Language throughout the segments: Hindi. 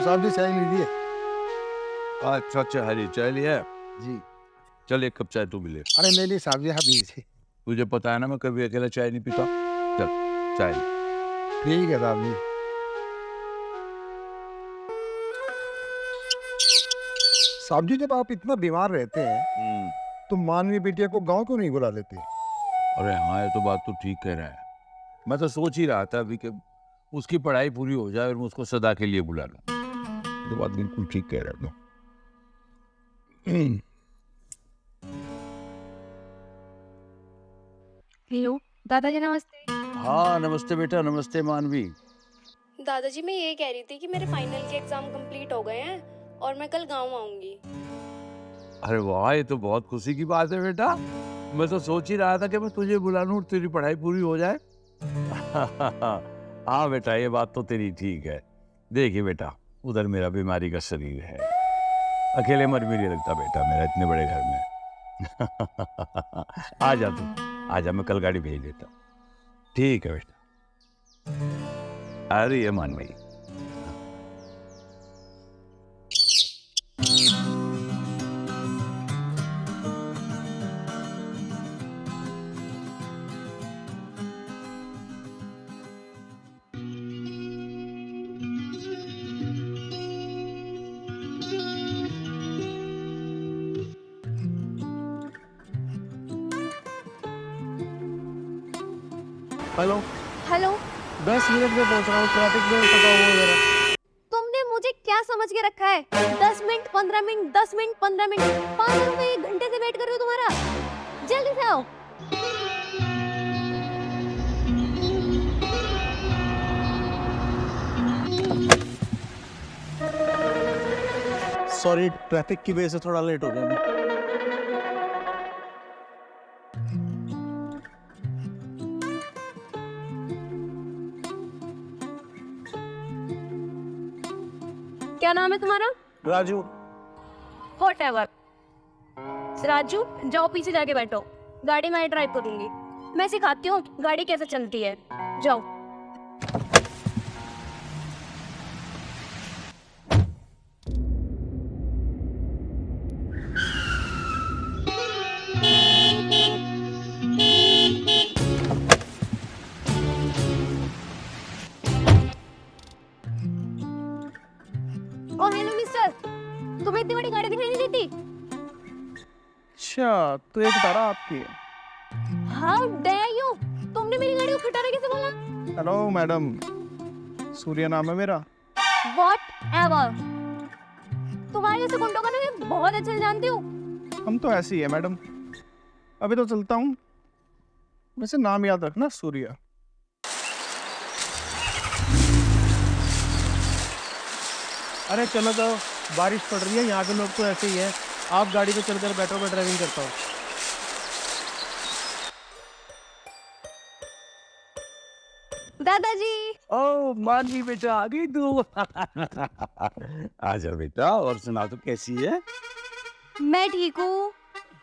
लो साहब जी, चाय लीजिए। अच्छा अच्छा, हरी चाय लिया है? जी। चल एक कप चाय तू भी ले। अरे नहीं साहब जी, आप लीजिए। तुझे पता है ना मैं कभी अकेला चाय नहीं पीता। चल चाय ले। ठीक है साहब जी। साहब जी, जब आप इतना बीमार रहते हैं तो मानवी बिटिया को गांव क्यों नहीं बुला लेते? अरे हाँ, ये तो बात तू ठीक कह रहा है। मैं तो सोच ही रहा था अभी कि उसकी पढ़ाई पूरी हो जाए और मैं उसको सदा के लिए बुला लूं। तो बात बिल्कुल ठीक कह रहा था। हेलो दादाजी, नमस्ते। हाँ नमस्ते बेटा, नमस्ते मानवी। दादाजी, मैं ये कह रही थी कि मेरे फाइनल के एग्जाम कंप्लीट हो गए हैं और मैं कल गांव आऊंगी। अरे वाह, ये तो बहुत खुशी की बात है बेटा। मैं तो सोच ही रहा था कि मैं तुझे बुला लूं और तेरी पढ़ाई पूरी हो जाए। हाँ बेटा, ये बात तो तेरी ठीक है। देखिए बेटा, उधर मेरा बीमारी का शरीर है, अकेले मर भी नहीं लगता बेटा मेरा इतने बड़े घर में। आ जा तू, आ जा, मैं कल गाड़ी भेज देता हूँ। ठीक है बेटा। अरे ये मान भाई। हेलो। हेलो। 10 मिनट में पहुंच रहा हूँ, ट्रैफिक में फंसा हुआ जरा। तुमने मुझे क्या समझ के रखा है? 10 minute 15 minute 10 minute 15 minute 5 minute में 1 घंटे से वेट कर रही हूँ तुम्हारा। जल्दी से आओ। सॉरी, ट्रैफिक की वजह से थोड़ा लेट हो गया मैं। क्या नाम है तुम्हारा? राजू। व्हाटएवर। राजू, जाओ पीछे जाके बैठो, गाड़ी मैं ड्राइव करूंगी। मैं सिखाती हूँ गाड़ी कैसे चलती है। जाओ। ओ हेलो मिस्टर, तुम्हें इतनी बड़ी गाड़ी दिखाई नहीं देती? अच्छा, तो एक तारा आपकी है। How dare you! तुमने मेरी गाड़ी को खटारा कैसे बोला? हेलो मैडम, सूर्य नाम है मेरा। व्हाटएवर। तुम्हारे जैसे गुंडों का ना मैं बहुत अच्छे से जानती हूँ। हम तो ऐसे ही है मैडम। अभी तो चलता हूँ। वैसे नाम याद रखना, सूर्य। अरे चलो जाओ, बारिश पड़ रही है, यहाँ के लोग तो ऐसे ही है। आप गाड़ी पे चलकर बैठो, मैं ड्राइविंग करता हूँ। दादाजी। ओ मानवी बेटा, आ गई तू। आजा बेटा, और सुना तो कैसी है? मैं ठीक हूँ,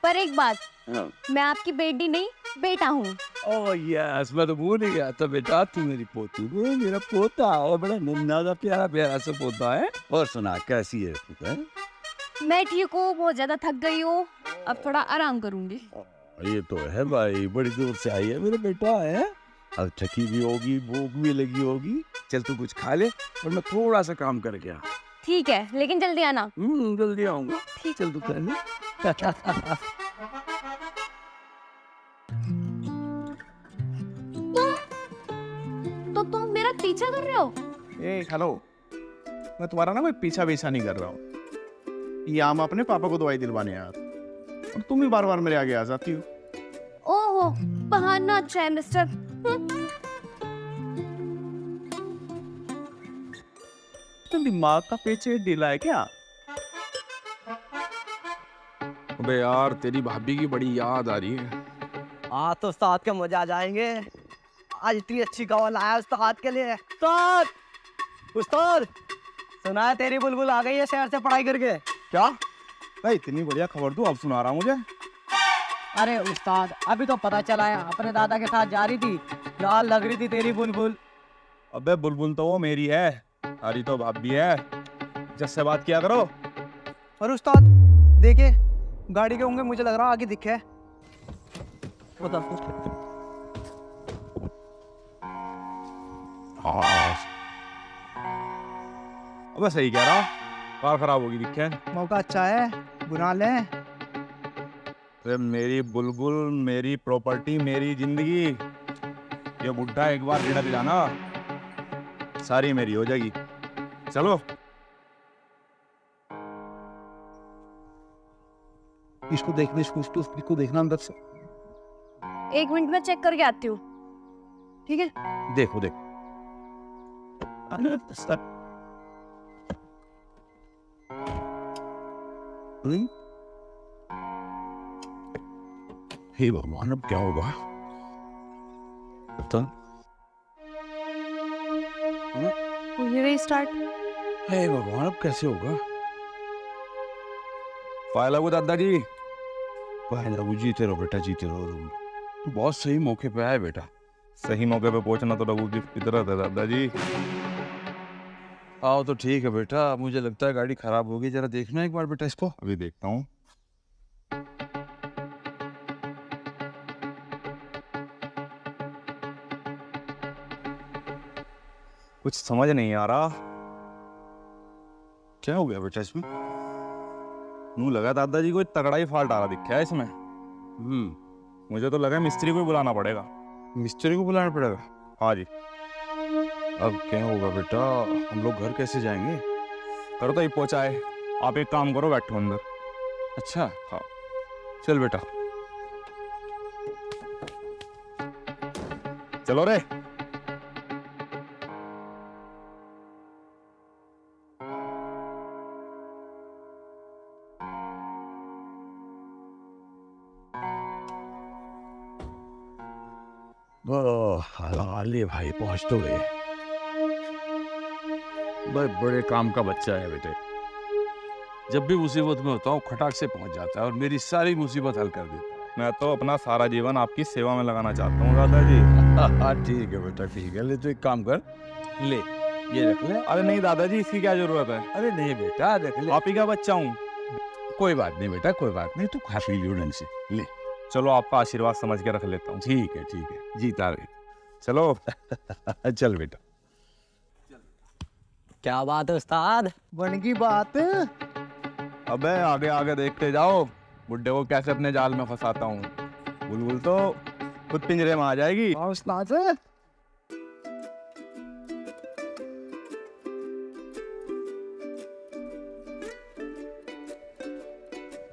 पर एक बात, हाँ। मैं आपकी बेटी नहीं बेटा हूँ। ओह यस, मैं तो भूल ही गया था बेटा, तू मेरी पोती है, मेरा पोता, और बड़ा नन्हा सा प्यारा प्यारा सा पोता है। और सुना कैसी है तू? है? मैं ठीक हूँ, बहुत ज्यादा थक गई हूँ, अब थोड़ा आराम करूंगी। ये तो है भाई, बड़ी दूर से आई है मेरा बेटा है। अब थकी भी होगी, भूख भी लगी होगी। चल तू कुछ खा ले और मैं थोड़ा सा काम करके आ। ठीक है, लेकिन जल्दी आना। जल्दी आऊंगा। ठीक, चल तू खा ले। तो तुम मेरा पीछा कर रहे हो? ए हेलो, मैं तुम्हारा ना कोई पीछा नहीं कर रहा हूँ। ये आम अपने पापा को दवाई दिलवाने आया था, और तुम ही बार बार मेरे आगे आ जाती हो। ओहो, बहाना अच्छा है मिस्टर। तुम दिमाग का पेचे ढीला है क्या? अबे यार, तेरी भाभी की बड़ी याद आ रही है। आज तो उस्ताद के मजा आ जाएंगे। आज इतनी अच्छी कॉल आया उस्ताद के लिए। उस्ताद, उस्ताद, सुना है तेरी बुलबुल आ गई है शहर से पढ़ाई करके। क्या भाई, इतनी बढ़िया खबर तू अब सुना रहा मुझे? अरे उस्ताद, अभी तो पता चला है, अपने दादा के साथ जा रही थी, लाल लग रही थी तेरी बुलबुल। अबे बुलबुल तो वो मेरी है, तारी तो भाभी है। इज्जत से बात किया करो। और उस्ताद देखिए, गाड़ी के होंगे, मुझे लग रहा आगे दिखे है। बता अबे सही कह रहा, कार खराब होगी दिखे। मौका अच्छा है, बुला ले। अरे मेरी बुलबुल, मेरी प्रॉपर्टी, मेरी जिंदगी, ये बुढ़ा एक बार ऋण दिलाना, सारी मेरी हो जाएगी। चलो। इसको देखना, इसको देखना अंदर से। 1 मिनट में चेक करके आती हूँ, ठीक है? देखो देखो। हे भगवान, अब क्या होगा? तो स्टार्ट। हे भगवान, अब कैसे होगा? पाया लगू दादाजी। भाई जीते रहो बेटा, जीते रहो। तू बहुत सही मौके पे आया बेटा। सही मौके पे पहुंचना तो रघु की फितरत है दादाजी। आओ तो ठीक है बेटा, मुझे लगता है गाड़ी खराब होगी, जरा देखना एक बार बेटा इसको। अभी देखता हूँ। कुछ समझ नहीं आ रहा, क्या हो गया बेटा इसमें? नू लगा दादाजी कोई तगड़ा ही फॉल्ट आ रहा दिखा है इसमें। मुझे तो लगा मिस्त्री को ही बुलाना पड़ेगा। मिस्त्री को बुलाना पड़ेगा? हाँ जी। अब क्या होगा बेटा, हम लोग घर कैसे जाएंगे? करो तो ही पहुंचाए। आप एक काम करो, बैठो अंदर। अच्छा हाँ चल बेटा। चलो रे। ले भाई, पहुंच तो गए। भाई बड़े काम का बच्चा है बेटे, जब भी मुसीबत में होता हूँ खटाक से पहुंच जाता है और मेरी सारी मुसीबत हल कर देता है। मैं तो अपना सारा जीवन आपकी सेवा में लगाना चाहता हूँ दादाजी। हाँ ठीक है बेटा, ठीक है। ले तो एक काम कर, ले ये रख ले। अरे नहीं दादाजी, इसकी क्या जरूरत है? अरे नहीं बेटा, रख ले। आप ही का बच्चा हूँ। कोई बात नहीं बेटा, कोई बात नहीं, तू खा पी लियो ढंग से। ले चलो, आपका आशीर्वाद समझ के रख लेता हूँ। ठीक है, ठीक है, जीता रहे। चलो। चल बेटा। क्या बात है उस्ताद, बन की बात। अबे आगे आगे देखते जाओ, बुड्ढे को कैसे अपने जाल में फंसाता हूँ। बुलबुल तो खुद पिंजरे में आ जाएगी। उस्ताद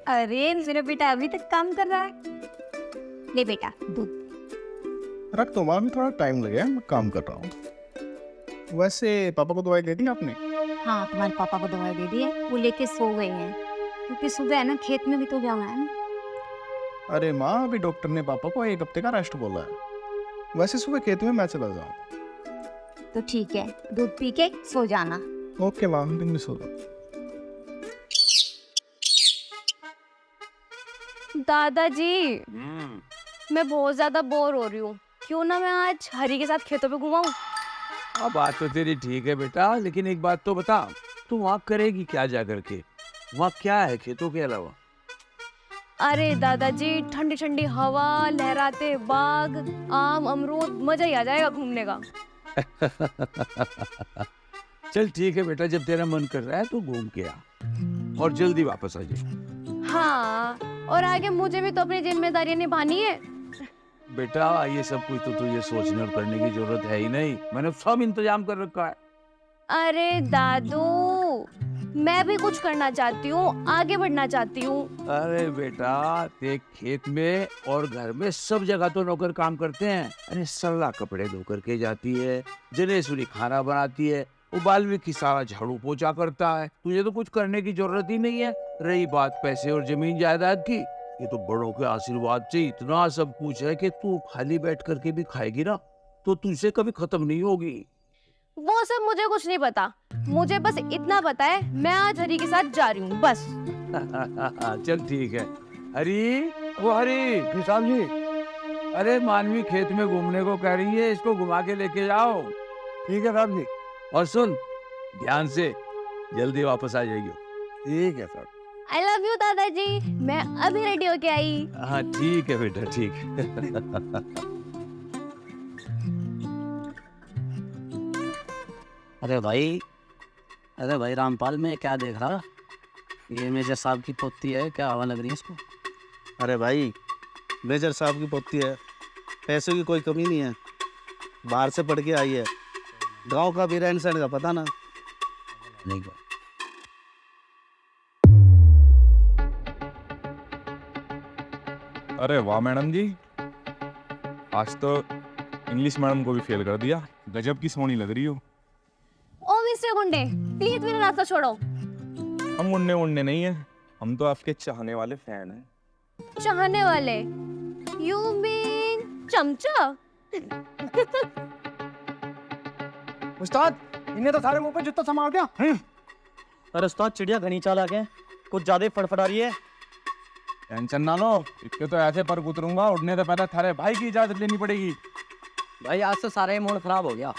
अरे मेरा बेटा अभी तक काम कर रहा है। ले बेटा दूध। रख तो माँ, थोड़ा टाइम लगेगा, मैं काम कर रहा हूँ। वैसे पापा को दवाई दे दी आपने? हाँ, तुम्हारे पापा को दवाई दे दी है, वो लेके सो गए हैं, क्योंकि सुबह है ना खेत में भी तो जाना है ना। अरे माँ, अभी डॉक्टर ने पापा को 1 हफ्ते का रेस्ट बोला है। वैसे सुबह खेत में मैं चला जाऊँ। तो ठीक है, दूध पी के सो जाना। ओके माँ, दिन में सो जाओ। दादाजी, मैं बहुत ज्यादा बोर हो रही हूँ, क्यों ना मैं आज हरी के साथ खेतों पे घुमाऊं? अब बात तो तेरी ठीक है बेटा, लेकिन एक बात तो बता, तू वहाँ करेगी क्या जा करके? वहाँ क्या है खेतों के अलावा? अरे दादाजी, ठंडी ठंडी हवा, लहराते बाग, आम अमरूद, मजा ही आ जाएगा घूमने का। चल ठीक है बेटा, जब तेरा मन कर रहा है तो घूम के आ और जल्दी वापस आ जाए। हाँ, और आगे मुझे भी तो अपनी जिम्मेदारियां निभानी है। बेटा ये सब कुछ तो तुझे सोचने और करने की जरूरत है ही नहीं, मैंने सब इंतजाम कर रखा है। अरे दादू, मैं भी कुछ करना चाहती हूँ, आगे बढ़ना चाहती हूँ। अरे बेटा, देख खेत में और घर में सब जगह तो नौकर काम करते हैं। अरे सरला कपड़े धो करके जाती है, जनेश्वरी खाना बनाती है, वो वाल्मीकि सारा झाड़ू पोछा करता है। तुझे तो कुछ करने की जरूरत ही नहीं है। रही बात पैसे और जमीन जायदाद की, ये तो बड़ों के आशीर्वाद से इतना सब कुछ है कि तू खाली बैठ करके भी खाएगी ना तो तुझसे कभी खत्म नहीं होगी। वो सब मुझे कुछ नहीं पता, मुझे बस इतना पता है मैं आज हरी के साथ जा रही हूँ, बस। चल ठीक है। हरी, वो हरी साहब जी। अरे मानवी खेत में घूमने को कह रही है, इसको घुमा के लेके जाओ। ठीक है साहब जी। और सुन ध्यान से, जल्दी वापस आ जाइए। ठीक है सर। आई लव यू दादाजी। मैं अभी रेडी होके आई। हाँ ठीक है बेटा, ठीक है। अरे भाई रामपाल में क्या देख रहा? ये मेजर साहब की पोती है, क्या हवा लग रही है इसको? अरे भाई, मेजर साहब की पोती है, पैसों की कोई कमी नहीं है, बाहर से पढ़ के आई है, गांव का भी रहन सहन का पता ना। नहीं अरे वाह मैडम जी, आज तो इंग्लिश मैडम को भी फेल कर दिया। गजब की सोनी लग रही हो। ओ मिस्टर गुंडे, प्लीज मेरा रास्ता छोड़ो। हम उड़ने उड़ने नहीं है, हम तो आपके चाहने वाले फैन हैं। चाहने वाले? यू मीन चमचा? उस्ताद, इन्हें तो सारे मुंह पे जूता संभाल दिया। अरे उस्ताद, चिड़िया घनी चालाक है, कुछ ज्यादा ही फड़फड़ा रही है। टेंशन ना लो, इसके तो ऐसे पर उतरूंगा, उड़ने से पहले थारे भाई की इजाजत लेनी पड़ेगी। भाई आज तो सारा ही मूड खराब हो गया।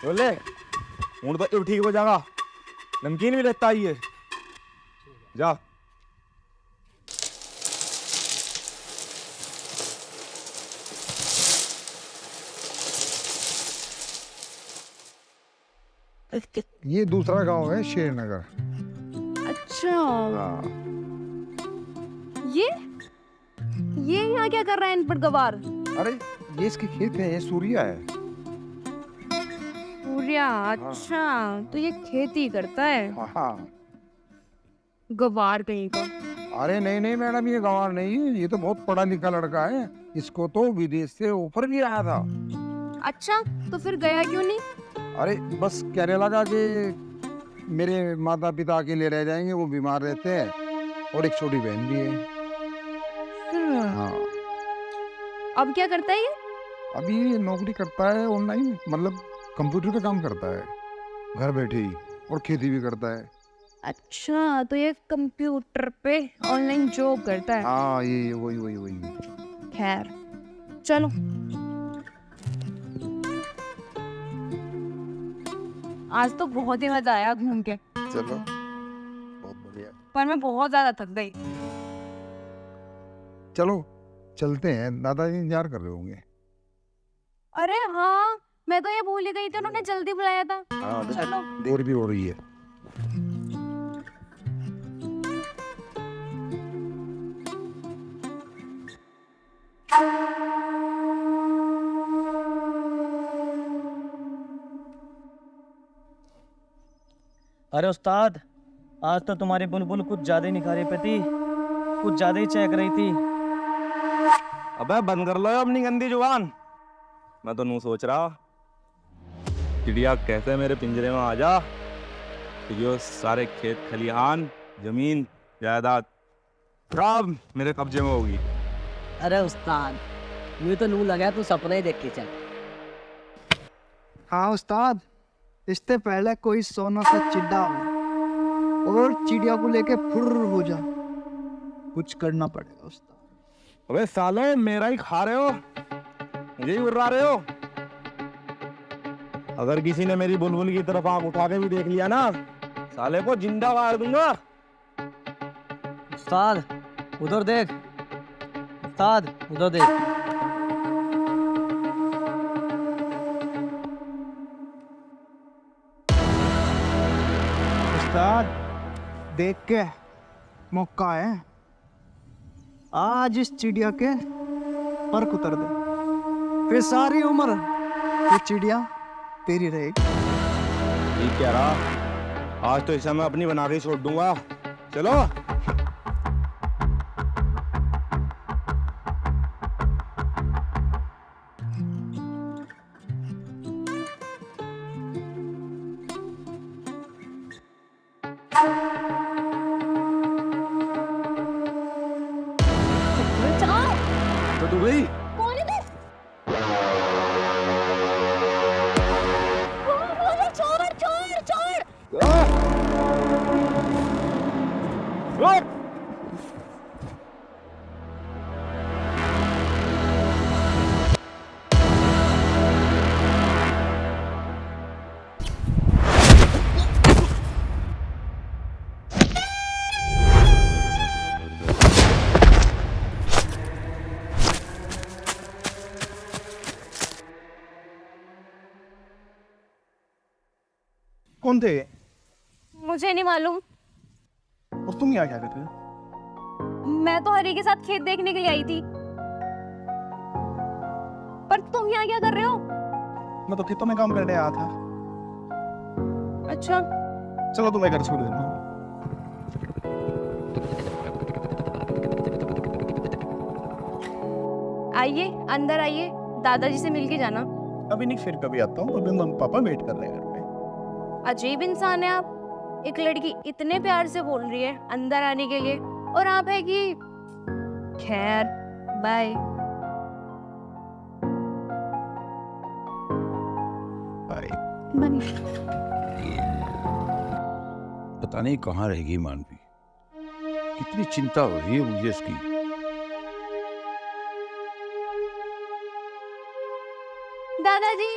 बोले मूड तो अब ठीक हो जाएगा। नमकीन भी लेता ही है, जा। ये दूसरा गांव है, शेरनगर। अच्छा, हाँ। ये यहाँ क्या कर रहा है इन पर गवार? अरे ये इसके खेत है, ये सूर्या है। सूर्या? अच्छा, तो ये खेती करता है। हाँ। गवार कहीं का। अरे नहीं नहीं मैडम, ये गंवार नहीं है, ये तो बहुत पढ़ा लिखा लड़का है। इसको तो विदेश से ऑफर भी आया था। अच्छा, तो फिर गया क्यों नहीं? अरे बस कहने लगा कि मेरे माता पिता अकेले रह जाएंगे, वो बीमार रहते हैं, और एक छोटी बहन भी है। हाँ। अब क्या करता है ये? अभी ये नौकरी करता है ऑनलाइन, मतलब कंप्यूटर पे काम करता है, घर बैठे ही, और खेती भी करता है। अच्छा, तो ये कंप्यूटर पे ऑनलाइन जॉब करता है। हाँ, ये वही वही वही। खैर, चलो। आज तो बहुत ही मजा आया घूम के, चलो, बहुत बढ़िया। पर मैं बहुत ज्यादा थक गई। चलो चलते हैं, दादाजी इंतजार कर रहे होंगे। अरे हाँ, मैं तो ये भूल ही गई थी, उन्होंने जल्दी बुलाया था। हाँ, चलो। देर भी हो रही है। अरे उस्ताद, आज तो तुम्हारी बुलबुल कुछ ज्यादा ही निखारी पे थी, कुछ ज्यादा ही चहक रही थी। अबे बंद कर लो अपनी गंदी जुबान। मैं तो नू सोच रहा, चिड़िया कैसे मेरे पिंजरे में आ जा, तो यो सारे खेत खलिहान जमीन जायदाद सब मेरे कब्जे में होगी। अरे उस्ताद, ये तो नू लगा तू सपना ही देख के चल। हाँ उस्ताद, इससे पहले कोई सोना सा चिड्डा हो और चिड़िया को लेके फुर्र हो जा, कुछ करना पड़ेगा उस्ताद। अबे सालो, मेरा ही खा रहे हो, मुझे ही उड़ा रहे हो। अगर किसी ने मेरी बुलबुल की तरफ आंख उठा के भी देख लिया ना, साले को जिंदा मार दूंगा। उस्ताद उधर देख, उस्ताद उधर देख। उस्ताद देख के मौका है, आज इस चिड़िया के पर उतर दे, फिर सारी उम्र ये चिड़िया तेरी रहेगी। ठीक कह रहा, आज तो इसे मैं अपनी बना के ही छोड़ दूंगा। चलो। तो तू गई? कौन है तू? छोड़ छोड़ छोड़। कौन थे? मुझे नहीं मालूम। और तुम यहाँ क्या कर रहे हो? मैं तो हरी के साथ खेत देखने के लिए आई थी। पर तुम यहाँ क्या कर रहे हो? मैं तो खेतों में काम करने आया था। अच्छा, चलो तुम्हें घर छोड़ देना। आइए अंदर आइए, दादाजी से मिल के जाना। अभी नहीं, फिर कभी आता हूँ। अभी मम्मी पापा वेट कर रहे हैं घर पे। अजीब इंसान है आप। एक लड़की इतने प्यार से बोल रही है अंदर आने के लिए, और आप है कि खैर, बाय। पता नहीं कहाँ रहेगी मानवी, कितनी चिंता हो रही है मुझे इसकी। दादाजी।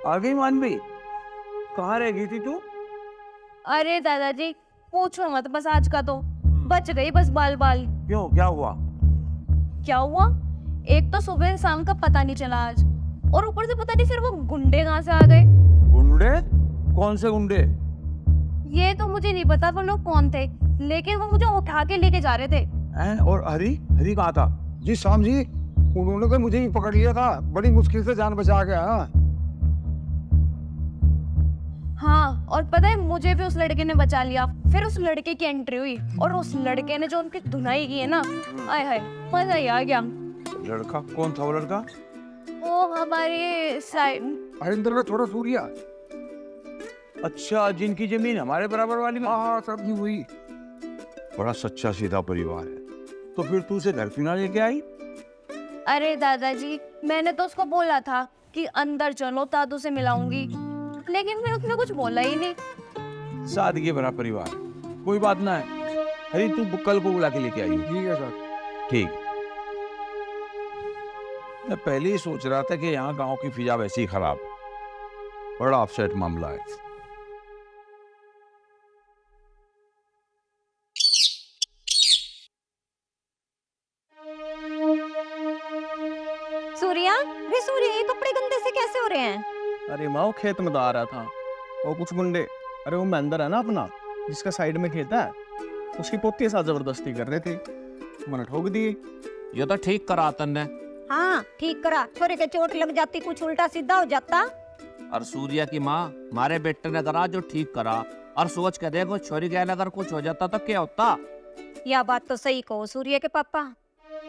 आ गई मानवी? कहाँ रह गई थी तू? अरे दादाजी पूछो मत, बस आज का तो बच गई बस बाल बाल। क्यों, क्या हुआ? क्या हुआ? एक तो सुबह शाम का पता नहीं चला आज, और ऊपर से पता नहीं फिर वो गुंडे कहाँ से आ गए। गुंडे? कौन से गुंडे? ये तो मुझे नहीं पता वो लोग कौन थे, लेकिन वो मुझे उठा के लेके जा रहे थे। हैं? और हरी? हरी कहाँ था? जी शाम जी, उन्होंने तो मुझे ही पकड़ लिया था, बड़ी मुश्किल से जान बचा के आया। हाँ, और पता है मुझे भी उस लड़के ने बचा लिया। फिर उस लड़के की एंट्री हुई, और उस लड़के ने जो उनकी धुनाई की है ना, आय हाय, मजा ही आ गया। लड़का कौन था वो लड़का? वो हमारे साइड। हरिंदर का छोटा सूर्या। अच्छा, जिनकी जमीन हमारे बराबर वाली में? हाँ, सब ही हुई। बड़ा सच्चा सीधा परिवार है। तो फिर तू उसे घर क्यों ना लेके आई? अरे दादाजी, मैंने तो उसको बोला था कि अंदर चलो, दादू से मिलाऊंगी, लेकिन फिर उसने कुछ बोला ही नहीं। सादगी भरा परिवार, कोई बात ना है। हरी तू कल को बुला के लेके आई हो? ठीक है सर। ठीक। मैं पहले ही सोच रहा था कि यहाँ गांव की फिजा वैसी ही खराब, बड़ा अपसेट मामला है। सूर्या, वे सूर्या, ये कपड़े गंदे से कैसे हो रहे हैं? अरे माँ, वो खेत में तो आ रहा था, वो कुछ गुंडे, अरे वो महेंद्र है ना अपना, जिसका साइड में खेत है, उसकी पोती के साथ जबरदस्ती कर रहे थे, मैंने ठोक दिए। ये तो ठीक करा तन्ने। हाँ ठीक करा, छोरे के चोट लग जाती, कुछ उल्टा सीधा हो जाता। और सूर्या की माँ, मारे बेटे ने करा जो ठीक करा, और सोच के देखो छोरी के अगर कुछ हो जाता तो क्या होता। यह बात तो सही कहो सूर्य के पापा,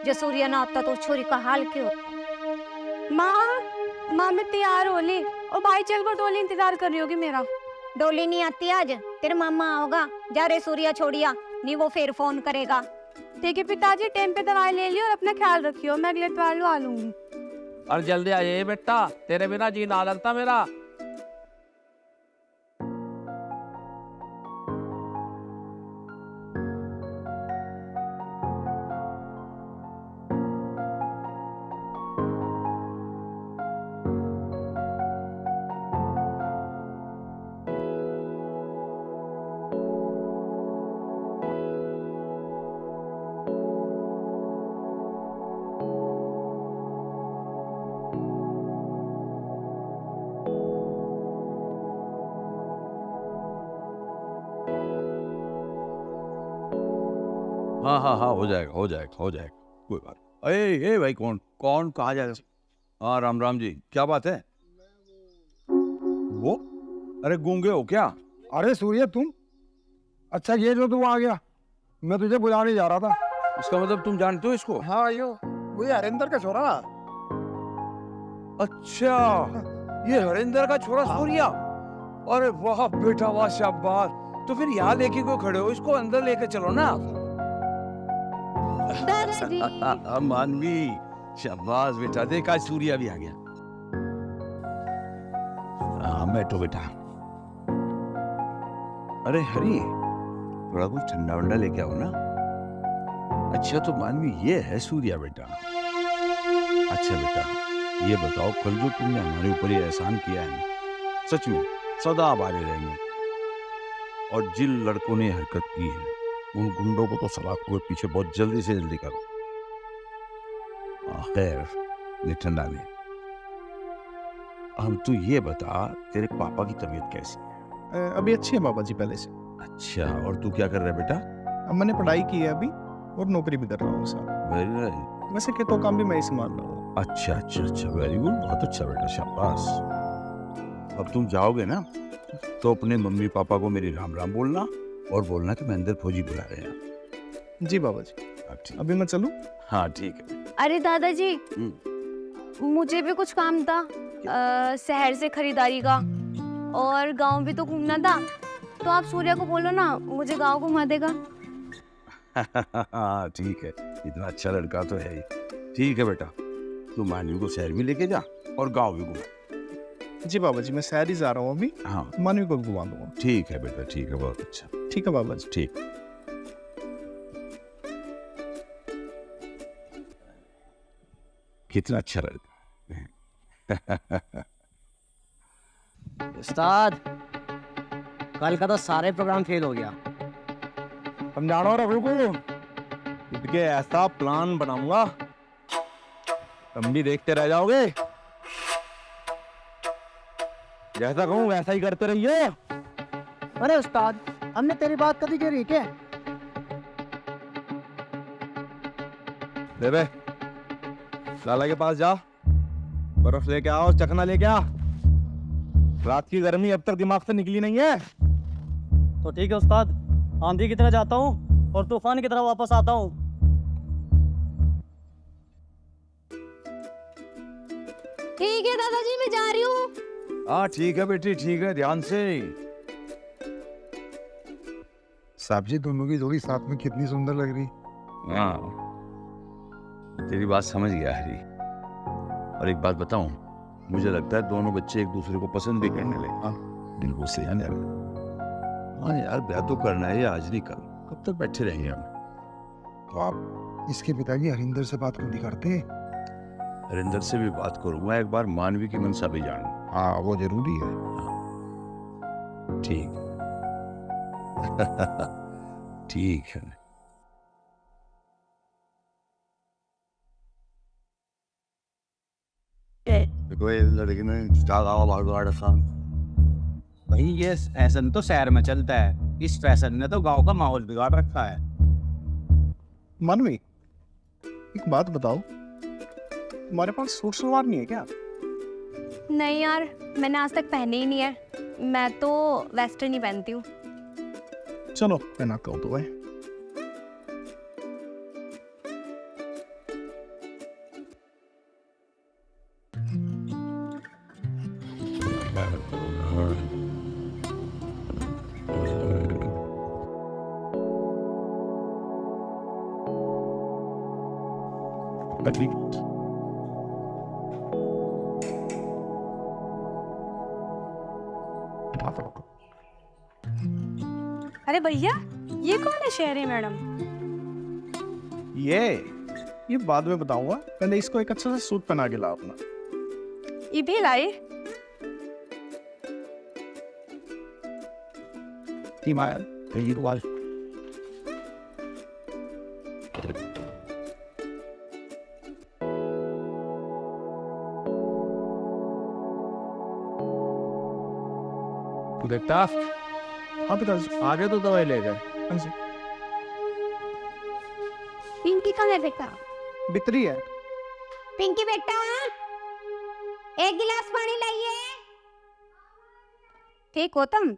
जो सूर्य ना होता तो छोरी का हाल क्यों होता। माँ मैं तैयार हो ली, और भाई चल पर डोली इंतजार कर रही होगी मेरा। डोली नहीं आती आज, तेरे मामा आओगा। जा रे सूर्या, छोड़िया नहीं, वो फिर फोन करेगा। ठीक है पिताजी, टाइम पे दवाई ले लियो और अपना ख्याल रखियो, मैं अगले इतवार आ लूंगी। और जल्दी आ जाइए बेटा, तेरे बिना जी ना लगता मेरा। हाँ हाँ हाँ, हो जाएगा हो जाएगा हो जाएगा, कोई बात। ए भाई, कौन कौन कहाँ जाएगा? हाँ राम राम जी, क्या बात है? वो? अरे गूंगे हो क्या? अरे सूर्य तुम? अच्छा ये जो तू आ गया, मैं तुझे बुलाने जा रहा था। इसका मतलब तुम जानते हो इसको? हाँ यो, वही हरिंदर का छोरा। अच्छा, ये हरिंदर का छोरा सूर्या। अरे वाह बेटा वाह, शाबाश। तो फिर यहाँ लेके क्यों खड़े हो? इसको अंदर लेके चलो ना। दादाजी। मानवी, शाबाश बेटा, देख आज सूर्या भी आ गया। हाँ बैठो बेटा। अरे हरी, थोड़ा कुछ ठंडा वंडा लेके आओ ना। अच्छा तो मानवी ये है सूर्या बेटा। अच्छा बेटा, ये बताओ कल जो तुमने हमारे ऊपर ये एहसान किया है, सच में सदा आभारी रहेंगे। और जिन लड़कों ने हरकत की है, उन गुंडों को तो सलाखों के पीछे बहुत जल्दी से जल्दी करो। खैर, ये ठंडा ले। हम तो ये बता, तेरे पापा की तबीयत कैसी है? अभी अच्छी है बाबा जी पहले से। अच्छा, और तू क्या कर रहा है बेटा? अब मैंने पढ़ाई की है अभी और नौकरी भी कर रहा हूँ साहब। Very nice. वैसे खेतों काम भी मैं ही संभाल रहा हूँ। अच्छा अच्छा अच्छा, वेरी गुड, बहुत अच्छा बेटा, शाबाश। अब तुम जाओगे ना तो अपने मम्मी पापा को मेरी राम राम बोलना और बोलना कि महेंद्र फौजी बुला रहे हैं। जी बाबा जी। हाँ ठीक, अभी मैं चलूँ? हाँ ठीक है। अरे दादाजी, मुझे भी कुछ काम था शहर से खरीदारी का, और गांव भी तो घूमना था, तो आप सूर्या को बोलो ना मुझे गांव घुमा देगा। हाँ ठीक है, इतना अच्छा लड़का तो है ही। ठीक है बेटा, तू मानवी को शहर भी लेके जा और गांव भी घुमा। जी बाबा जी, मैं शहर ही जा रहा हूँ अभी। हाँ मानवी को भी घुमा दूंगा। ठीक है बेटा, ठीक है, बहुत अच्छा। ठीक है बाबा जी। ठीक। कितना अच्छा लड़का। उस्ताद, कल का तो सारे प्रोग्राम फेल हो गया। तुम जानो रघु को इसके ऐसा प्लान बनाऊंगा तुम भी देखते रह जाओगे। जैसा कहूं वैसा ही करते रहिए। अरे उस्ताद, हमने तेरी बात कभी करी क्या? बेबे लाला के पास जा, बर्फ लेके आओ, चखना लेके आ। रात की गर्मी अब तक दिमाग से निकली नहीं है। तो ठीक है उस्ताद, आंधी की तरह जाता हूँ और तूफान की तरह वापस आता हूँ। ठीक है दादाजी, मैं जा रही हूँ। हाँ ठीक है बेटी, ठीक है, ध्यान से। साहब जी, दोनों की जोड़ी साथ में कितनी सुंदर लग रही। हाँ तेरी बात समझ गया हरी। और एक बात बताऊं, मुझे लगता है दोनों बच्चे एक दूसरे को पसंद भी करने लगे। हाँ बिल्कुल सही है। हाँ यार, ब्याह तो करना है आज नहीं कल, कब तक बैठे रहेंगे हम। तो आप इसके पिताजी हरिंदर से बात क्यों नहीं करते? हरिंदर से भी बात करूंगा एक बार, मानवी की मनसा भी जानू। हाँ वो जरूरी है। ठीक ठीक है। देखो ये लड़की ने भाई ये फैशन तो शहर में चलता है, इस फैशन ने तो गांव का माहौल बिगाड़ रखा है। मानवी, एक बात बताओ, तुम्हारे पास सूट सलवार नहीं है क्या? नहीं यार, मैंने आज तक पहने ही नहीं है। मैं तो वेस्टर्न ही पहनती हूँ। चलो पहनाता हूँ तुम्हें। अरे भैया, ये कौन है शहरी मैडम? ये बाद में बताऊंगा, पहले इसको एक अच्छा सा सूट पहना के ला अपना। ये भी लाई। तू देखता हाँ पिताजी। आगे तो दवाई ले गए। हाँ जी। पिंकी कहाँ है बेटा? बितरी है। पिंकी बेटा, एक गिलास पानी लाइए। ठीक हो तुम?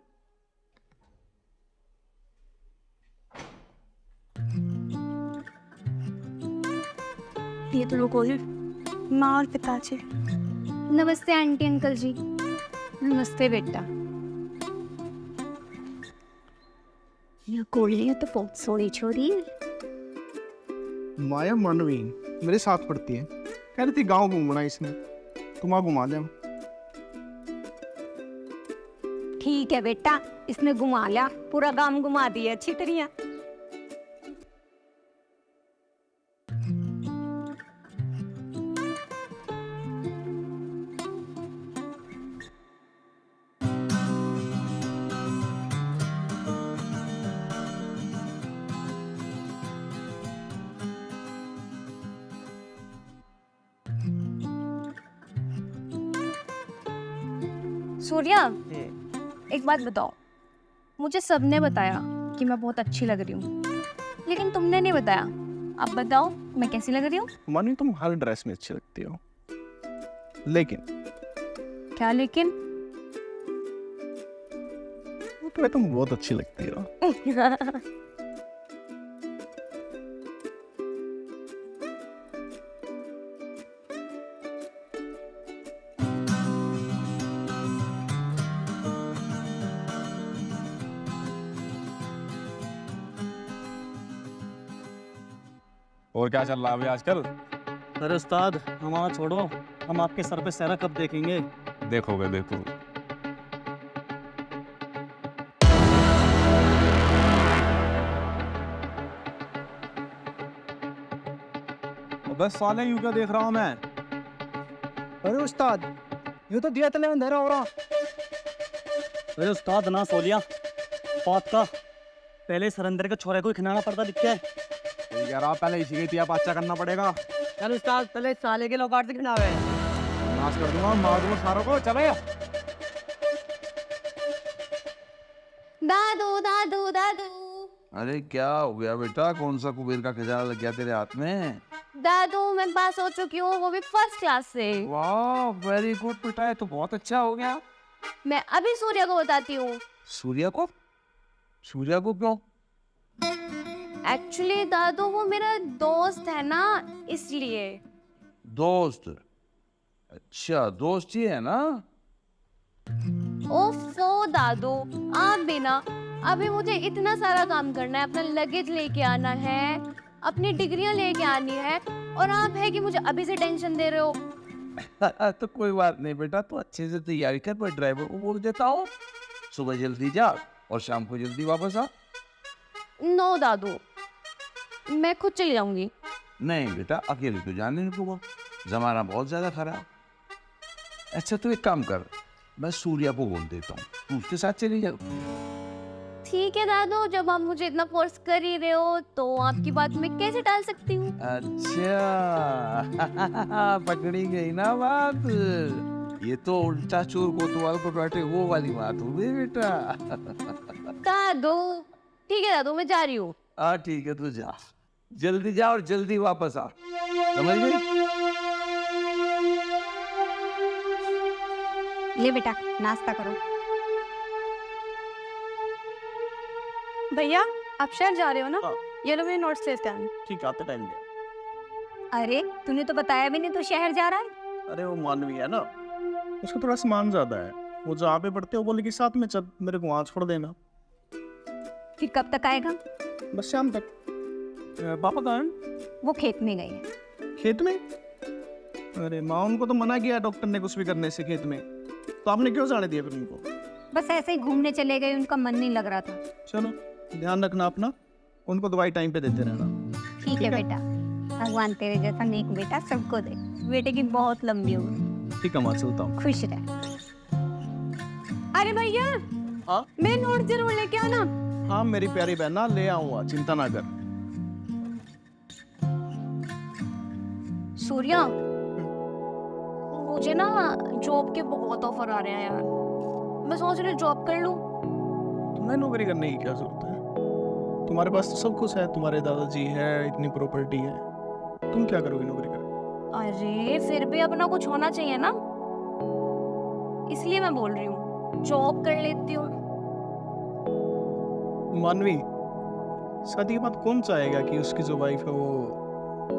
ये तो लोग कोई माँ और पिताजी। नमस्ते आंटी अंकल जी। नमस्ते बेटा। ये कोई है तो बहुत सोनी छोरी है। माया मानवी मेरे साथ पढ़ती है, कह रही थी गांव घूमना इसने, तुम आ घुमा दे। ठीक है बेटा, इसने घुमा लिया, पूरा गांव घुमा दिया अच्छी तरह। सूर्या, एक बात बताओ, मुझे सबने बताया कि मैं बहुत अच्छी लग रही हूँ, लेकिन तुमने नहीं बताया। अब बताओ मैं कैसी लग रही हूँ? मानी तुम हर ड्रेस में अच्छी लगती हो, लेकिन क्या लेकिन? तुम्हें तुम बहुत अच्छी लगती हो। और क्या चल रहा है अभी आजकल? अरे उस्ताद हमारा छोड़ो, हम आपके सर पे सहरा कब देखेंगे? देखोगे देखोगे। बस साले यूं क्या देख रहा हूँ मैं? अरे उस्ताद, ये तो दिया तले अंधेरा हो रहा। अरे उस्ताद ना सोलिया बात का, पहले सरंदर के छोरे को ही खिलाना पड़ता दिखता है। यार आप पहले इसी के तिया बाचा करना पड़ेगा। चल उस्ताद, पहले साले के लोग से खिलावे। नाश कर दूंगा, मार दूंगा सारों को। चले दादू दादू दादू अरे क्या हो गया बेटा, कौन सा कुबेर का खजाना लग गया तेरे हाथ में? दादू, मैं पास हो चुकी हूँ, वो भी फर्स्ट क्लास से। वाह वेरी गुड बेटा, ये तो बहुत अच्छा हो गया। मैं अभी सूर्या को बताती हूँ। सूर्या को? सूर्या को क्यों? एक्चुअली दादू वो मेरा दोस्त है ना, इसलिए। दोस्त? अच्छा दोस्त ही है ना। ओफो दादू, आप भी ना, अभी मुझे इतना सारा काम करना है, अपना लगेज लेके आना है, अपनी डिग्रियां लेके आनी है, और आप है कि मुझे अभी से टेंशन दे रहे हो। तो कोई बात नहीं बेटा, तो अच्छे से तैयारी कर, मैं ड्राइवर को बोल देता हूँ सुबह जल्दी जा और शाम को जल्दी वापस आ। नो दादू, मैं खुद चली जाऊंगी। नहीं बेटा, अकेले तो जाने नहीं दूंगा, जमाना बहुत ज्यादा खराब। अच्छा तो एक काम कर, मैं सूर्या को बोल देता हूँ, तू उसके साथ चली जा। ठीक है दादू, जब आप मुझे इतना फोर्स कर ही रहे हो तो आपकी बात मैं कैसे टाल सकती हूँ? अच्छा पकड़ी गई ना बात, ये तो उल्टा चोर कोतवाल को बैठे वो वाली बात हो गई बेटा। दादू ठीक है दादू, मैं जा रही हूँ। हाँ ठीक है, तू जा, जल्दी जा और जल्दी वापस आ, समझ गई? ले बेटा नाश्ता करो। भैया आप शहर जा रहे हो ना? ये लो मेरे नोट्स लेते हैं। ठीक आते टाइम लिया। अरे तूने तो बताया भी नहीं तो शहर जा रहा है। अरे वो मानवी है ना, उसको थोड़ा सामान ज्यादा है, वो जहाँ पे पढ़ते हो बोले कि साथ में चल, मेरे को वहाँ छोड़ देना। फिर कब तक आएगा? बस शाम तक। पापा कहाँ हैं? वो खेत में गए हैं। खेत में? अरे माँ, उनको तो मना किया डॉक्टर ने कुछ भी करने से खेत में, तो आपने क्यों जाने दिया फिर उनको? बस ऐसे ही घूमने चले गए, उनका मन नहीं लग रहा था। चलो ध्यान रखना अपना, उनको दवाई टाइम पे देते रहना। ठीक है बेटा, भगवान तेरे जैसा नेक बेटा सबको दे, बेटे की बहुत लंबी उम्र। ठीक है माँ, चलता हूँ। खुश रह। अरे भैया, हाँ मेरे नोट जरूर लेके आना। हाँ मेरी प्यारी बहना, ले आऊंगा, चिंता ना कर। सूर्या, मुझे ना जॉब के बहुत ऑफर आ रहे हैं यार, मैं सोच रही हूँ जॉब कर लूँ। तुम्हें नौकरी करने की क्या जरूरत है? तुम्हारे पास तो सब कुछ है, तुम्हारे दादाजी है, इतनी प्रॉपर्टी है, तुम क्या करोगे नौकरी कर? अरे फिर भी अपना कुछ होना चाहिए ना, इसलिए मैं बोल रही हूँ जॉब कर लेती हूँ। मानवी, शादी के बाद कौन चाहेगा कि उसकी जो वाइफ है वो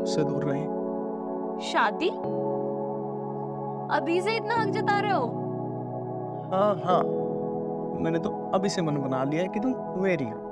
उससे दूर रहे? शादी? अभी से इतना हक जता रहे हो? हाँ हाँ, मैंने तो अभी से मन बना लिया है कि तुम मेरी हो।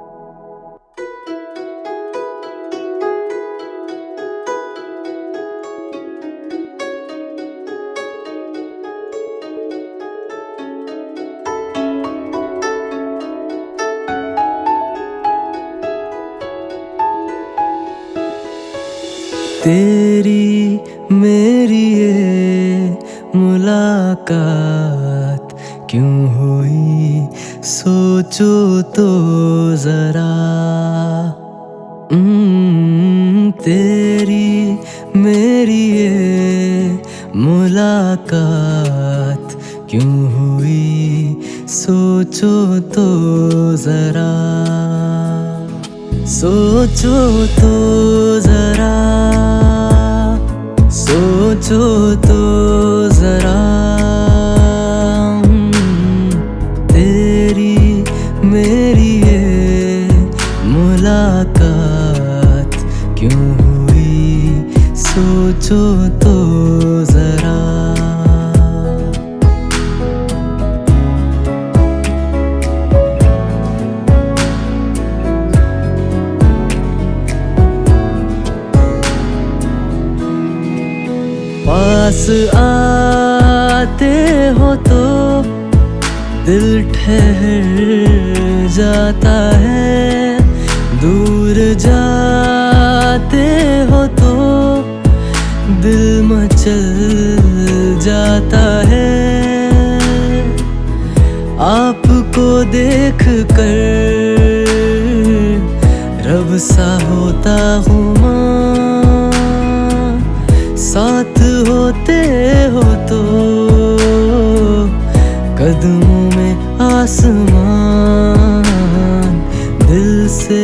तेरी मेरी ये मुलाकात क्यों हुई, सोचो तो जरा। तेरी मेरी ये मुलाकात क्यों हुई, सोचो तो जरा, सोचो तो जरा, सोचो तो जरा, तेरी मेरी ये मुलाकात क्यों हुई, सोचो तो जरा। पास आते हो तो दिल ठहर जाता है, दूर जाते हो तो दिल मचल जाता है। आपको देख कर रब सा होता हूँ माँ, साथ होते हो तो कदमों में आसमान, दिल से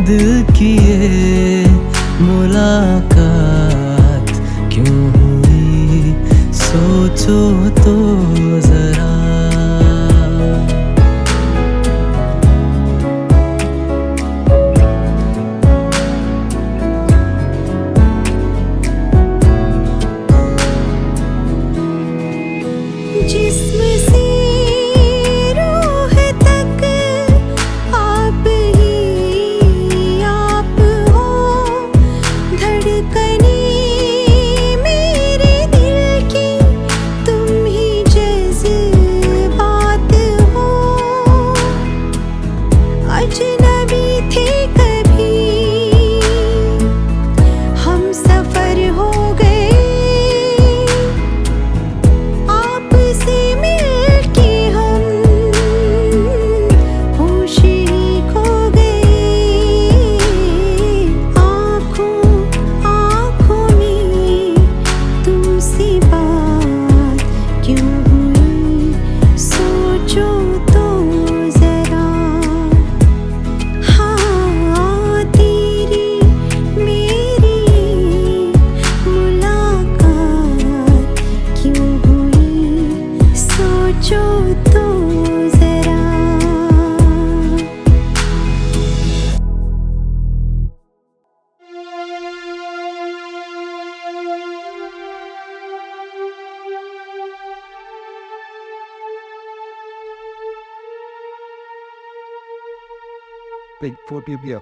दिल की ये मुलाकात क्यों हुई, सोचो तो जरा। जिस्म से रूह तक आप ही आप हो, धड़कने मेरे दिल की तुम ही जज्बात हो। अजनबी थे कभी हम सफर हो गए, आपसे मिलके हम होश ही खो गए। आँखों आँखों में तुमसे बात क्यों हुई, सोचो तो जरा। हाँ, तेरी मेरी मुलाकात क्यों हुई, सोचो तो जरा। Big 40 beer.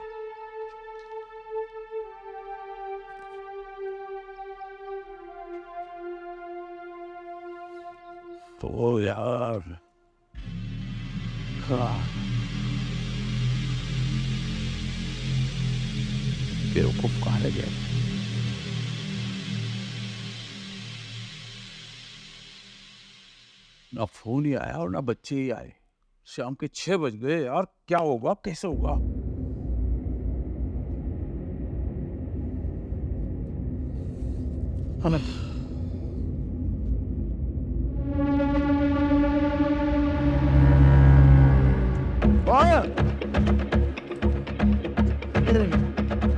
तो यार बेवकूफ कहाँ रह गया? ना फोन ही आया और ना बच्चे ही आए। शाम के 6 बज गए यार, क्या होगा कैसे होगा?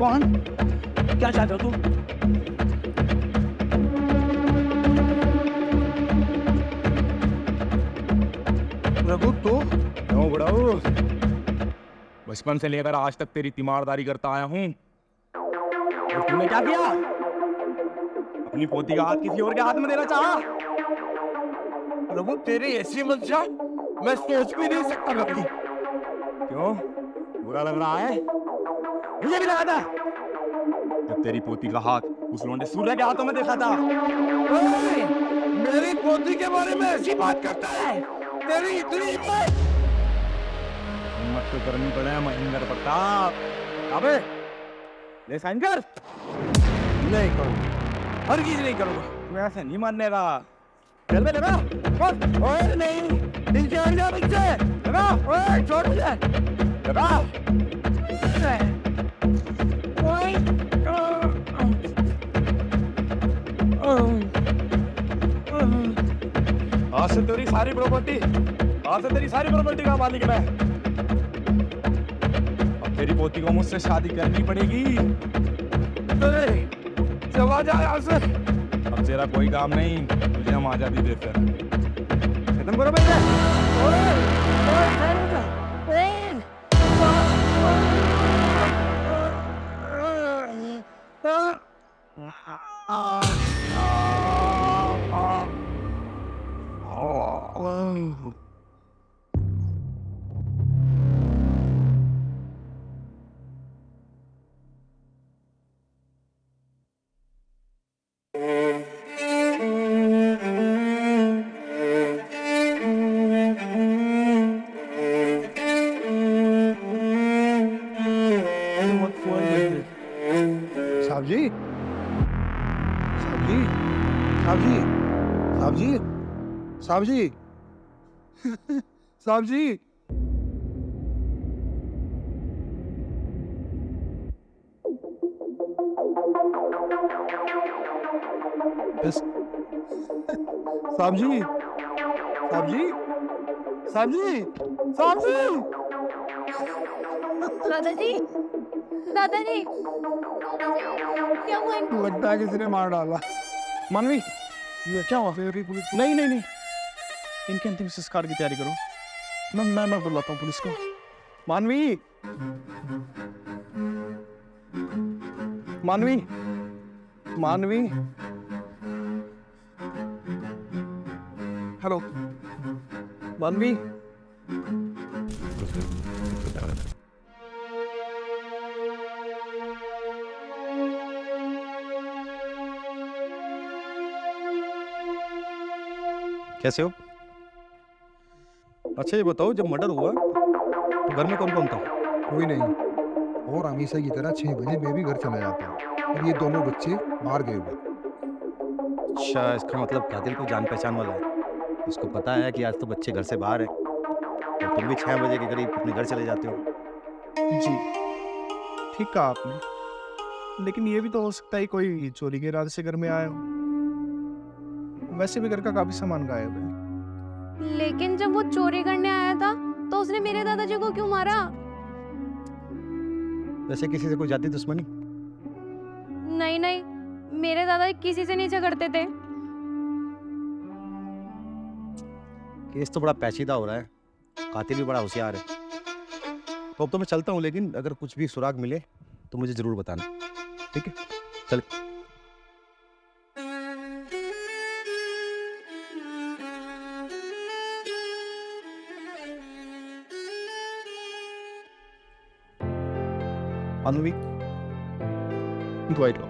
कौन? क्या चाहते हो तुम? रघु तू क्यों बुढ़ाऊ? बचपन से लेकर आज तक तेरी तीमारदारी करता आया हूँ। और तूने क्या किया? अपनी पोती का हाथ किसी और के हाथ में देना चाहा? प्रभु तेरी ऐसी मंशा मैं सोच भी नहीं सकता कभी। क्यों? बुरा लग रहा है? मुझे भी लगा था जब तेरी पोती का हाथ उस लोंडे सूर्य के हाथों में देखा था। मेरी पोती के बारे में ऐसी बात करता है? तेरी इतनी हिम्मत? हिम्मत तो करनी पड़े महेंद्र प्रताप। अबे ले साइन कर। नहीं करूंगा, हर चीज नहीं करूंगा। तू ऐसे नहीं मानने का। चल बे लगा। ओए नहीं, नीचे हट जा बच्चे। लगा। ओए छोड़ मुझे। लगा। आज से तेरी सारी प्रॉपर्टी आज से तेरी सारी प्रॉपर्टी का मालिक मैं। अब तेरी पोती को मुझसे शादी करनी पड़ेगी। चला जा यहाँ से। अब तेरा कोई काम नहीं, तुझे हम आजादी देते हैं। खत्म करो बेटे। साहब जी, साहब जी, साहब जी, साहब जी, साहब जी, साहब जी। साहब जी, साहब जी, साहब जी, साहब जी। दादाजी, दादाजी, क्या हुआ इनको? लगता है किसी ने मार डाला। मानवी, ये क्या हुआ? फिर पुलिस नहीं नहीं नहीं, इनके अंतिम संस्कार की तैयारी करो। मैं बुलाता हूँ पुलिस को। मानवी, मानवी, मानवी, हेलो मानवी। कैसे हो? अच्छा ये बताओ, जब मर्डर हुआ तो घर में कौन कौन था? कोई नहीं, और हमेशा की तरह 6 बजे मैं भी घर चला जाता हूँ और ये दोनों बच्चे बाहर गए हुए। अच्छा, इसका मतलब कातिल को जान पहचान वाला है। इसको पता है कि आज तो बच्चे घर से बाहर है और तुम भी 6 बजे के करीब अपने घर चले जाते हो। जी ठीक कहा आपने, लेकिन ये भी तो हो सकता है कोई चोरी के इरादे से घर में आया हो। वैसे भी घर का काफी सामान गायब है। लेकिन जब वो चोरी करने आया था तो उसने मेरे दादाजी को क्यों मारा? वैसे किसी से कोई जाती दुश्मनी? नहीं नहीं, मेरे दादाजी किसी से नहीं झगड़ते थे। केस तो बड़ा पेचीदा हो रहा है, कातिल भी बड़ा होशियार है। तो अब तो मैं चलता हूँ, लेकिन अगर कुछ भी सुराग मिले तो मुझे जरूर बताना, ठीक है? चल। मानवी, दवाई लो।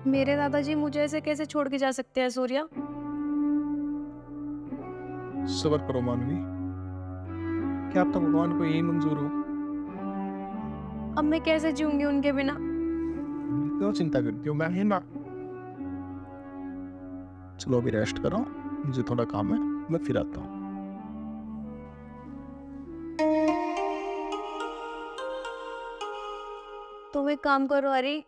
मेरे दादाजी मुझे ऐसे कैसे छोड़ के जा सकते हैं सूर्या? सब्र करो मानवी, क्या अब तक भगवान को यही मंजूर हो? अब मैं कैसे जीऊंगी उनके बिना? क्यों चिंता करती हो, मैं ही ना। चलो अभी रेस्ट करो, मुझे थोड़ा काम है, मैं फिर आता हूँ। तुम एक काम करो, अरे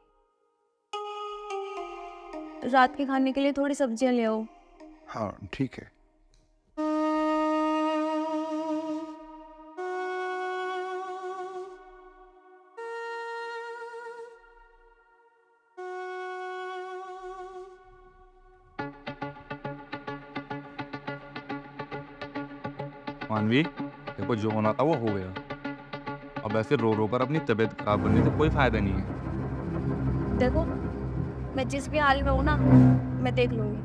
रात के खाने के लिए थोड़ी सब्जियां ले आओ। हाँ ठीक है। मानवी, देखो जो होना था वो हो गया। अब ऐसे रो रो कर अपनी तबीयत खराब करने से कोई फायदा नहीं है। देखो, मैं जिस भी हाल में हूँ ना, मैं देख लूंगी।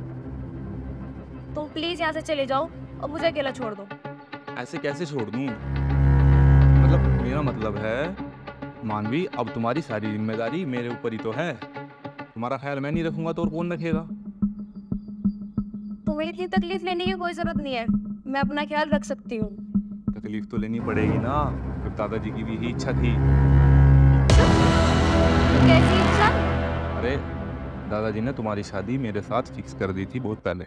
तुम प्लीज यहाँ से चले जाओ और मुझे अकेला छोड़ दो। ऐसे कैसे छोड़ दूँ? मतलब मेरा मतलब है मानवी, अब तुम्हारी सारी जिम्मेदारी मेरे ऊपर ही तो है। तुम्हारा ख्याल मैं नहीं रखूंगा तो और कौन रखेगा? तुम्हें इतनी तकलीफ लेने की कोई जरूरत नहीं है, मैं अपना ख्याल रख सकती हूँ। तकलीफ तो लेनी पड़ेगी ना, जब दादाजी की भी यही इच्छा थी। कैसी इच्छा? अरे दादाजी ने तुम्हारी शादी मेरे साथ फिक्स कर दी थी बहुत पहले,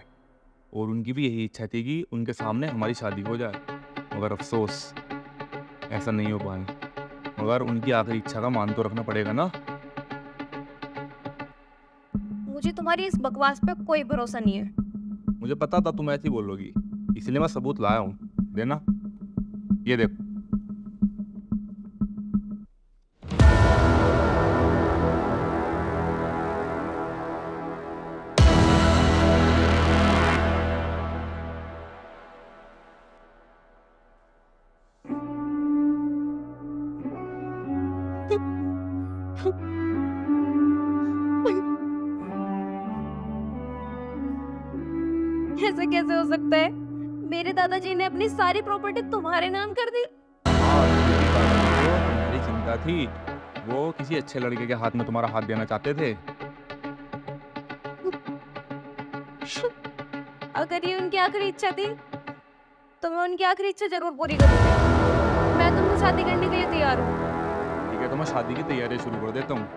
और उनकी भी यही इच्छा थी कि उनके सामने हमारी शादी हो जाए, मगर अफसोस ऐसा नहीं हो पाया। मगर उनकी आखिरी इच्छा का मान तो रखना पड़ेगा ना। मुझे तुम्हारी इस बकवास पे कोई भरोसा नहीं है। मुझे पता था तुम ऐसी बोलोगी, इसलिए मैं सबूत लाया हूँ। देना, ये देखो। ऐसा कैसे हो सकता है? मेरे दादाजी ने अपनी सारी प्रॉपर्टी तुम्हारे नाम कर दी। तुम्हारी चिंता थी, वो किसी अच्छे लड़के के हाथ में तुम्हारा हाथ देना चाहते थे। अगर ये उनकी आखिरी इच्छा थी तो मैं उनकी आखिरी इच्छा जरूर पूरी करूंगी। मैं तुमसे शादी करने के लिए तैयार हूँ। ठीक है, तो मैं शादी की तैयारी शुरू कर देता हूँ।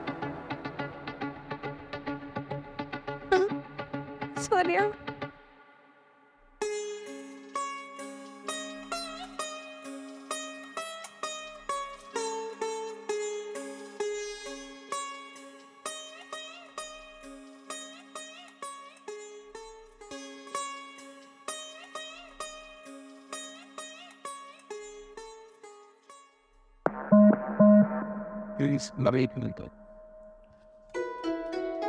सोनिया,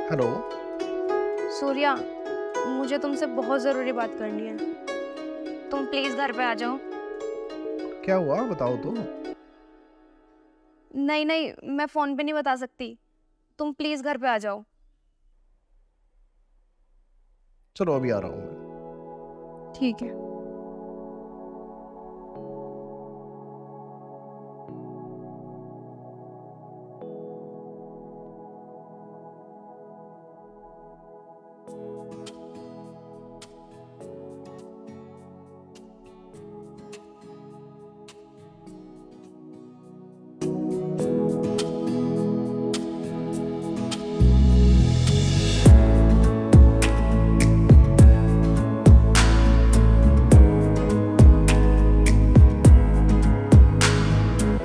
हेलो। सूर्या, मुझे तुमसे बहुत जरूरी बात करनी है। तुम प्लीज घर पे आ जाओ। क्या हुआ बताओ तो। नहीं नहीं, मैं फोन पे नहीं बता सकती। तुम प्लीज घर पे आ जाओ। चलो अभी आ रहा हूँ मैं। ठीक है।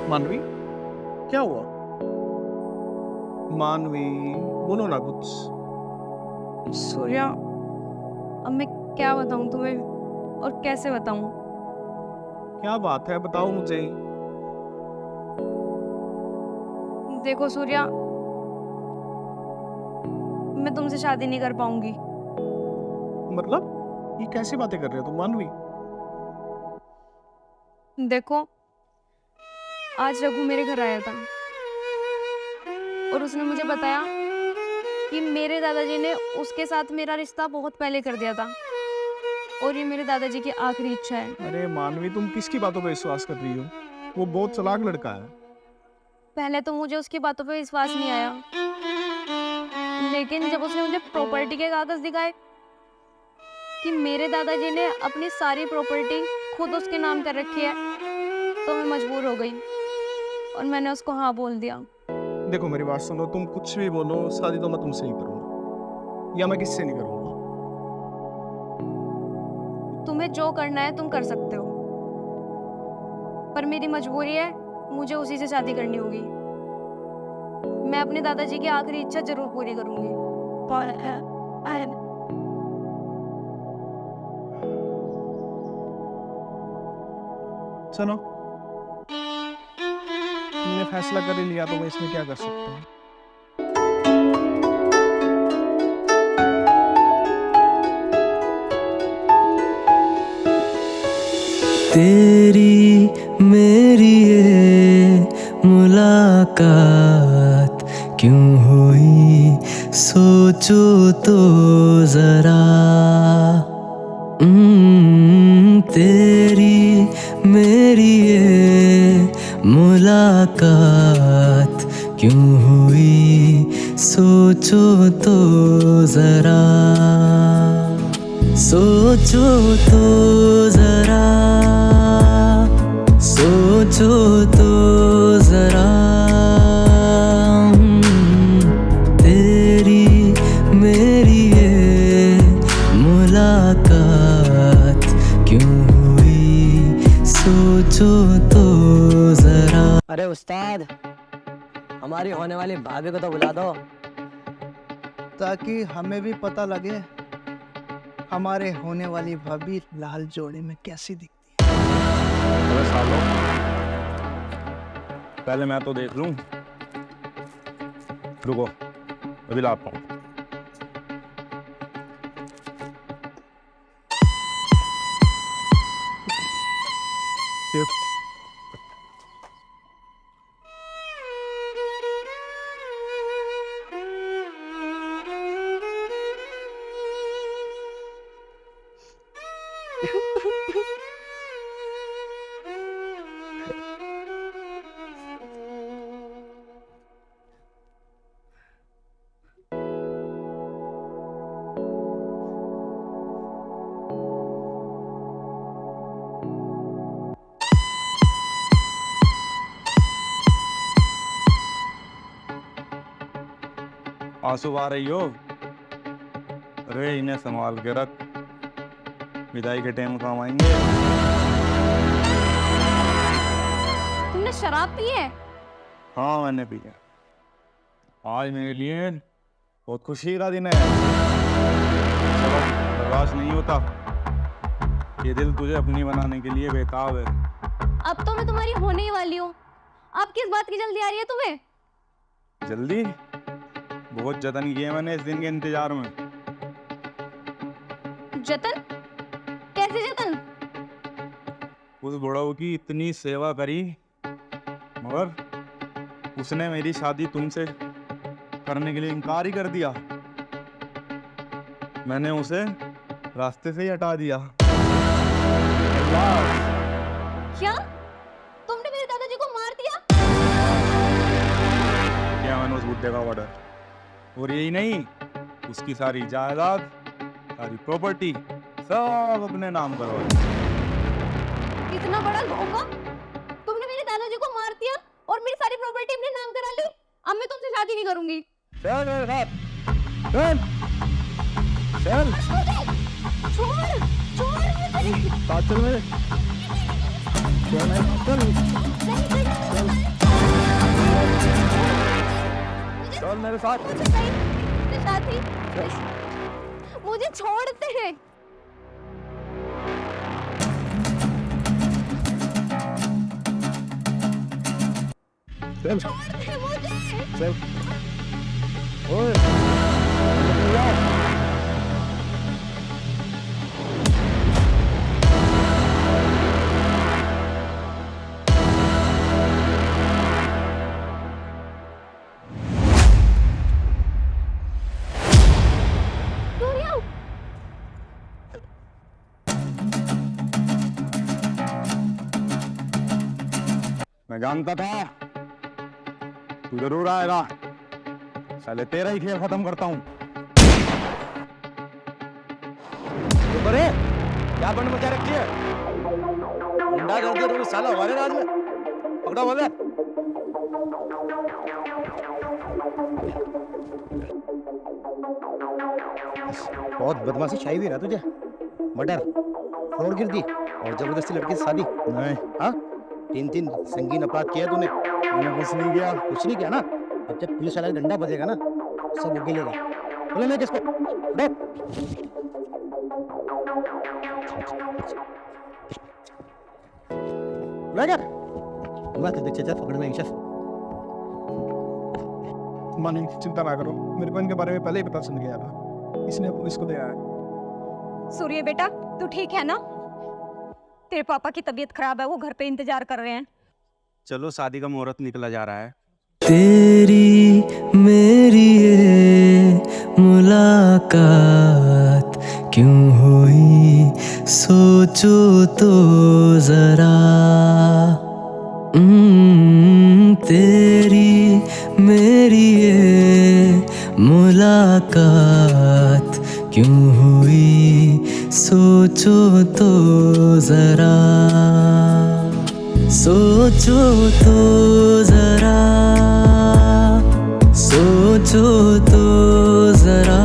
मानवी, क्या हुआ? मानवी, बोलो ना कुछ। सूर्या, अब मैं क्या बताऊं तुम्हें और कैसे बताऊं? क्या बात है, बताओ मुझे। देखो सूर्या, मैं तुमसे शादी नहीं कर पाऊंगी। मतलब ये कैसी बातें कर रहे हो तुम मानवी? देखो, आज रघु मेरे घर आया था और उसने मुझे बताया कि मेरे दादाजी ने उसके साथ मेरा रिश्ता बहुत पहले कर दिया था और ये मेरे दादाजी की आखिरी इच्छा है। अरे मानवी, तुम किसकी बातों पे विश्वास कर रही हो? वो बहुत चालाक लड़का है। पहले तो मुझे उसकी बातों पे विश्वास नहीं आया, लेकिन जब उसने मुझे प्रॉपर्टी के कागज दिखाए कि मेरे दादाजी ने अपनी सारी प्रॉपर्टी खुद उसके नाम कर रखी है, तो मैं मजबूर हो गई और मैंने उसको हाँ बोल दिया। देखो मेरी बात सुनो, तुम कुछ भी बोलो, शादी तो मैं तुमसे ही करूंगा या मैं किससे नहीं करूंगा। तुम्हें जो करना है तुम कर सकते हो, पर मेरी मजबूरी है, मुझे उसी से शादी करनी होगी। मैं अपने दादाजी की आखिरी इच्छा जरूर पूरी करूंगी। चलो, तुमने फैसला कर ही लिया तो मैं इसमें क्या कर सकता हूँ। तेरी मेरी ये मुलाकात क्यों हुई, सोचो तो जरा। तेरी मेरी ये मुलाकात क्यों हुई, सोचो तो जरा, सोचो तो जरा, सोचो तो जरा। तेरी मेरी ये मुलाकात क्यों हुई, सोचो तो जरा। अरे उस्ताद, हमारी होने वाली भाभी को तो बुला दो। ताकि हमें भी पता लगे हमारे होने वाली भाभी लाल जोड़े में कैसी दिखती है। अबे सालो, पहले मैं तो देख लूं। रुको, अभी लाता हूँ। आंसू आ रही हो? अरे इन्हें संभाल के रख, विदाई के टाइम काम आएंगे। तुमने शराब पी है? हाँ मैंने पी है। आज मेरे लिए बहुत खुशी का दिन है। चलो, बर्दाश्त नहीं होता, ये दिल तुझे अपनी बनाने के लिए बेताब है। अब तो मैं तुम्हारी होने ही वाली हूँ। अब किस बात की जल्दी आ रही है तुम्हें? जल्दी? बहुत जतन किए मैंने इस दिन के इंतजार में। जतन? कैसे जतन? उस बुढ़ऊ की इतनी सेवा करी, मगर उसने मेरी शादी तुमसे करने के लिए इनकार ही कर दिया। मैंने उसे रास्ते से ही हटा दिया। क्या? तुमने मेरे दादाजी को मार दिया? क्या मैंने उस बुड्ढे का ऑर्डर, और यही नहीं, उसकी सारी जायदाद, सारी प्रॉपर्टी सब अपने नाम करवा दी। इतना बड़ा धोखा! तुमने मेरे दादाजी को मार दिया और मेरी सारी प्रॉपर्टी अपने नाम करा ली। अब मैं तुमसे शादी नहीं करूंगी। चल छोड़, छोड़ मुझे। चल मेरे, चल मेरे साथ। साथी, मुझे छोड़ते हैं। चल छोड़ दे मुझे। चल। ओए, मैं जानता था तू जरूर आएगा। साले तेरा ही खेल खत्म करता हूँ। तो करे क्या बंड मचा रखी है? गुंडा कर दिया तुमने साला हमारे राज में। पकड़ा बोले। बहुत बदमाशी छाई हुई ना तुझे। मर्डर, फ्रॉड गिर दी और जबरदस्ती लड़की से शादी। नहीं, हाँ 3 संगीन अपराध किया तूने। मैंने कुछ नहीं किया। कुछ नहीं किया ना? अब जब पुलिस वाला डंडा बजेगा ना, सब उगलेगा। बोले मैं किसको? पकड़ में इंशा। मानी चिंता ना करो, मेरे को इनके बारे में पहले ही पता चल गया था, इसने पुलिस को दिया है। सूर्य बेटा, तू ठीक है ना? तेरे पापा की तबीयत खराब है, वो घर पे इंतजार कर रहे हैं। चलो शादी का मुहूर्त निकला जा रहा है। तेरी मेरी ये मुलाकात क्यों हुई सोचो तो जरा। तेरी मेरी ये मुलाकात क्यों हुई सोचो तो जरा। सोचो तो जरा, सोचो तो जरा।